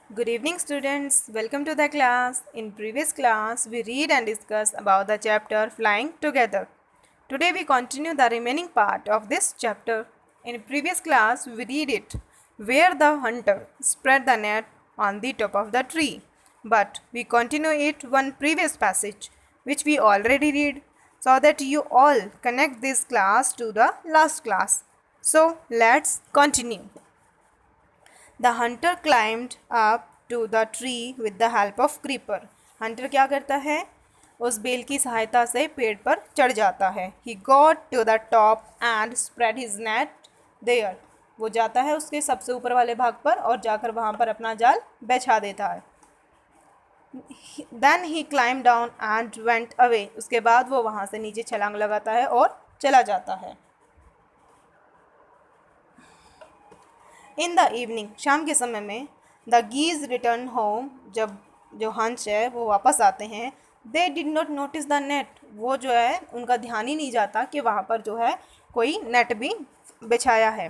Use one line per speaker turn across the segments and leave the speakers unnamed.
Good evening, students. Welcome to the class. In previous class, we read and discuss about the chapter Flying Together. Today, we continue the remaining part of this chapter. In previous class, we read it where the hunter spread the net on the top of the tree. But we continue it one previous passage, which we already read, so that you all connect this class to the last class. So, let's continue. The hunter climbed up to the tree with the help of creeper. Hunter क्या करता है? उस bell की सहायता से पेड़ पर चढ़ जाता है. He got to the top and spread his net there. वो जाता है उसके सबसे ऊपर वाले भाग पर और जाकर वहाँ पर अपना जाल बिछा देता है. Then he climbed down and went away. उसके बाद वो वहाँ से नीचे छलांग लगाता है और चला जाता है. इन द इवनिंग, शाम के समय में, द गीज रिटर्न होम, जब जो हंस है वो वापस आते हैं. They did not notice the net, वो जो है उनका ध्यान ही नहीं जाता कि वहाँ पर जो है कोई नेट भी बिछाया है.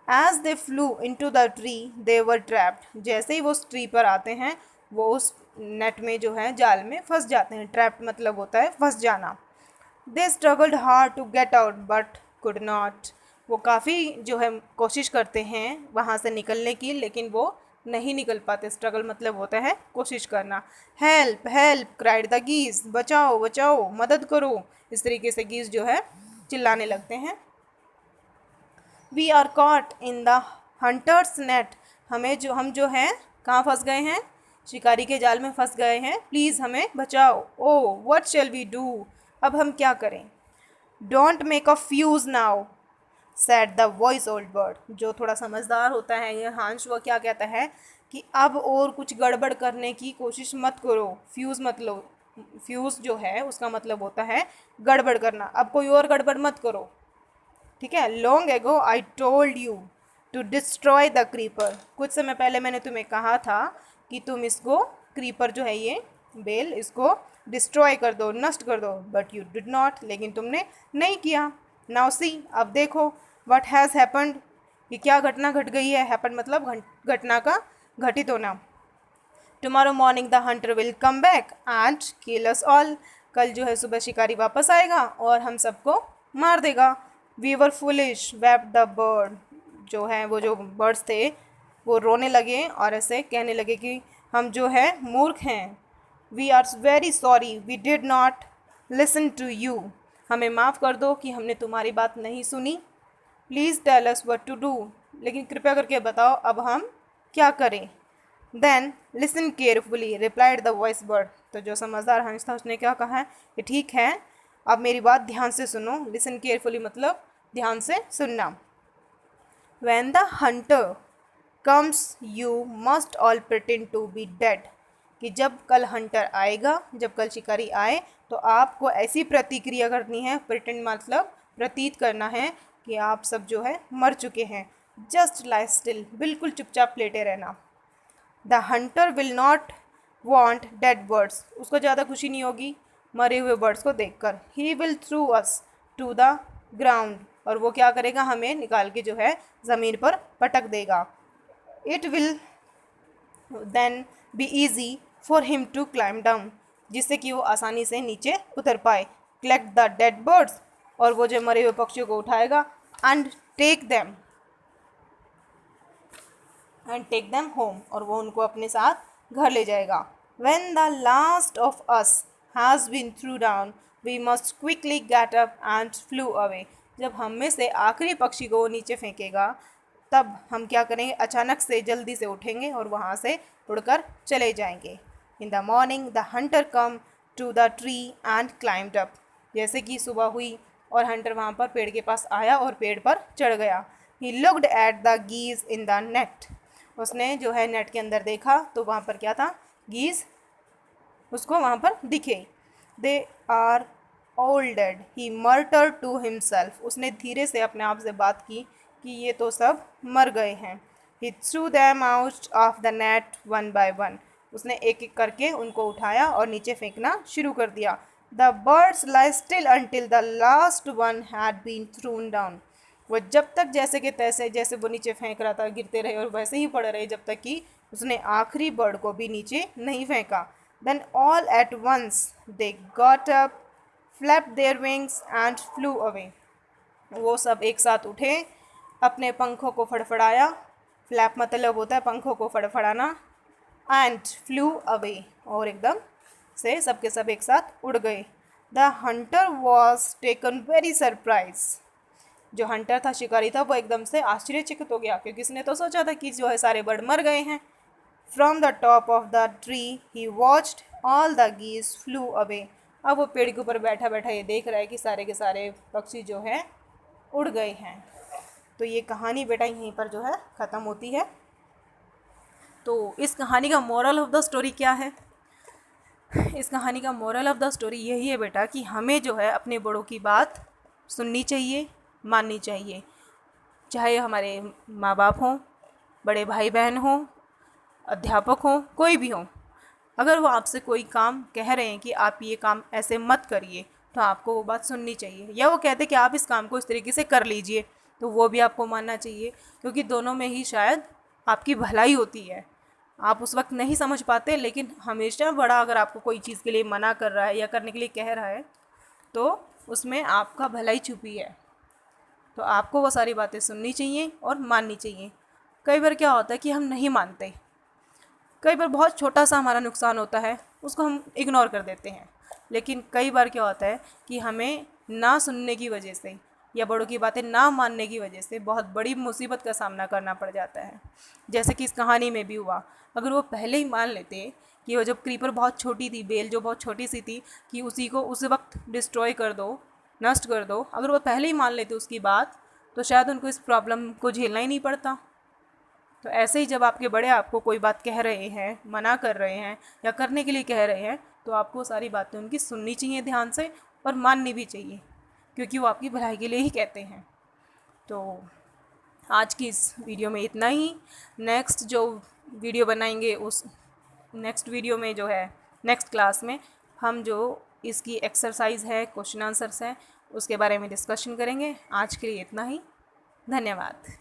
As they flew into the tree they were trapped, जैसे ही वो उस ट्री पर आते हैं वो उस नेट में जो है जाल में फंस जाते हैं. ट्रैप्ड मतलब होता है फंस जाना. They struggled hard to get out but could not, वो काफ़ी जो है कोशिश करते हैं वहाँ से निकलने की, लेकिन वो नहीं निकल पाते. स्ट्रगल मतलब होता है कोशिश करना. हेल्प हेल्प क्राइड द गीज, बचाओ बचाओ, मदद करो, इस तरीके से गीज जो है चिल्लाने लगते हैं. We are caught in the hunters net, हम जो हैं कहाँ फंस गए हैं? शिकारी के जाल में फंस गए हैं. प्लीज़ हमें बचाओ. Oh what shall we do, अब हम क्या करें? Don't make a fuss now said the voice old bird, जो थोड़ा समझदार होता है ये हंस, वो क्या कहता है कि अब और कुछ गड़बड़ करने की कोशिश मत करो. फ्यूज़ मतलब, फ्यूज़ जो है उसका मतलब होता है गड़बड़ करना. अब कोई और गड़बड़ मत करो, ठीक है. Long ago I told you to destroy the creeper, कुछ समय पहले मैंने तुम्हें कहा था कि तुम इसको, क्रीपर जो है ये बेल, इसको डिस्ट्रॉय कर दो, नष्ट कर दो. बट यू डिड नॉट, लेकिन तुमने नहीं किया. नाउ सी, अब देखो, व्हाट हैज़ हैपन्ड, ये क्या घटना घट गई है. हैपन मतलब घटना का घटित होना. Tomorrow morning the Hunter will come back and kill us all, कल जो है सुबह शिकारी वापस आएगा और हम सबको मार देगा. We were foolish wept the bird, जो है वो जो बर्ड्स थे वो रोने लगे और ऐसे कहने लगे कि हम जो है मूर्ख हैं. We are very sorry we did not listen to you, हमें माफ़ कर दो कि हमने तुम्हारी बात नहीं सुनी. Please tell us what to do, लेकिन कृपया करके बताओ अब हम क्या करें. Then listen carefully replied the voice bird, तो जो समझदार हंस था उसने क्या कहा है कि ठीक है, अब मेरी बात ध्यान से सुनो. लिसन केयरफुली मतलब ध्यान से सुनना. When the hunter comes you must all pretend to be dead, कि जब कल हंटर आएगा, जब कल शिकारी आए तो आपको ऐसी प्रतिक्रिया करनी है. प्रिटेंड मतलब प्रतीत करना है कि आप सब जो है मर चुके हैं. जस्ट लाई स्टिल, बिल्कुल चुपचाप लेटे रहना. The Hunter will not want dead birds, उसको ज़्यादा खुशी नहीं होगी मरे हुए बर्ड्स को देखकर. He will threw us to the ground, और वो क्या करेगा, हमें निकाल के जो है ज़मीन पर पटक देगा. It will then be easy for him to climb down, जिससे कि वो आसानी से नीचे उतर पाए. कलेक्ट द डेड बर्ड्स, और वो जो मरे हुए पक्षियों को उठाएगा. एंड टेक देम होम, और वो उनको अपने साथ घर ले जाएगा. When the last of us has been threw down we must quickly get up and flew away, जब हम में से आखिरी पक्षी को वो नीचे फेंकेगा तब हम क्या करेंगे, अचानक से जल्दी से उठेंगे और वहाँ से उड़कर चले जाएंगे. In the morning the hunter come to the tree and climbed up, जैसे कि सुबह हुई और हंटर वहाँ पर पेड़ के पास आया और पेड़ पर चढ़ गया. He looked at the geese in the net, उसने जो है नेट के अंदर देखा तो वहाँ पर क्या था, गीज उसको वहाँ पर दिखे. They are all dead he muttered to himself, उसने धीरे से अपने आप से बात की कि ये तो सब मर गए हैं. He threw them out of the net one by one, उसने एक एक करके उनको उठाया और नीचे फेंकना शुरू कर दिया. The birds lay still until the last one had been thrown down, वो जब तक जैसे के तैसे, जैसे वो नीचे फेंक रहा था, गिरते रहे और वैसे ही पड़ रहे जब तक कि उसने आखिरी बर्ड को भी नीचे नहीं फेंका. Then all at once they got up, flapped their wings and flew away. वो सब एक साथ उठे, अपने पंखों को फड़फड़ाया. फ्लैप मतलब होता है पंखों को फड़फड़ाना. एंड फ्लू अवे, और एकदम से सबके सब एक साथ उड़ गए. The Hunter was taken very surprise. जो हंटर था, शिकारी था, वो एकदम से आश्चर्यचकित हो गया, क्योंकि उसने तो सोचा था कि जो है सारे बर्ड मर गए हैं. From the top of the tree he watched all the geese flew away. अब वो पेड़ के ऊपर बैठा बैठा ये देख रहा है कि सारे के सारे पक्षी जो है उड़ गए हैं. तो ये कहानी बेटा यहीं पर जो है ख़त्म होती है. तो इस कहानी का मोरल ऑफ द स्टोरी क्या है? इस कहानी का मोरल ऑफ द स्टोरी यही है बेटा कि हमें जो है अपने बड़ों की बात सुननी चाहिए, माननी चाहिए. चाहे हमारे माँ बाप हों, बड़े भाई बहन हों, अध्यापक हों, कोई भी हों. अगर वो आपसे कोई काम कह रहे हैं कि आप ये काम ऐसे मत करिए, तो आपको वो बात सुननी चाहिए. या वो कहते कि आप इस काम को इस तरीके से कर लीजिए, तो वो भी आपको मानना चाहिए, क्योंकि दोनों में ही शायद आपकी भलाई होती है. आप उस वक्त नहीं समझ पाते, लेकिन हमेशा बड़ा अगर आपको कोई चीज़ के लिए मना कर रहा है या करने के लिए कह रहा है, तो उसमें आपका भलाई छुपी है. तो आपको वो सारी बातें सुननी चाहिए और माननी चाहिए. कई बार क्या होता है कि हम नहीं मानते. कई बार बहुत छोटा सा हमारा नुकसान होता है, उसको हम इग्नोर कर देते हैं. लेकिन कई बार क्या होता है कि हमें ना सुनने की वजह से या बड़ों की बातें ना मानने की वजह से बहुत बड़ी मुसीबत का सामना करना पड़ जाता है. जैसे कि इस कहानी में भी हुआ. अगर वो पहले ही मान लेते कि वो जब क्रीपर बहुत छोटी थी, बेल जो बहुत छोटी सी थी, कि उसी को उस वक्त डिस्ट्रॉय कर दो, नष्ट कर दो, अगर वो पहले ही मान लेते उसकी बात, तो शायद उनको इस प्रॉब्लम को झेलना ही नहीं पड़ता. तो ऐसे ही जब आपके बड़े आपको कोई बात कह रहे हैं, मना कर रहे हैं या करने के लिए कह रहे हैं, तो आपको सारी बातें उनकी सुननी चाहिए ध्यान से, और माननी भी चाहिए, क्योंकि वो आपकी भलाई के लिए ही कहते हैं. तो आज की इस वीडियो में इतना ही. नेक्स्ट जो वीडियो बनाएंगे, उस नेक्स्ट वीडियो में जो है नेक्स्ट क्लास में हम जो इसकी एक्सरसाइज है, क्वेश्चन आंसर्स हैं, उसके बारे में डिस्कशन करेंगे. आज के लिए इतना ही. धन्यवाद.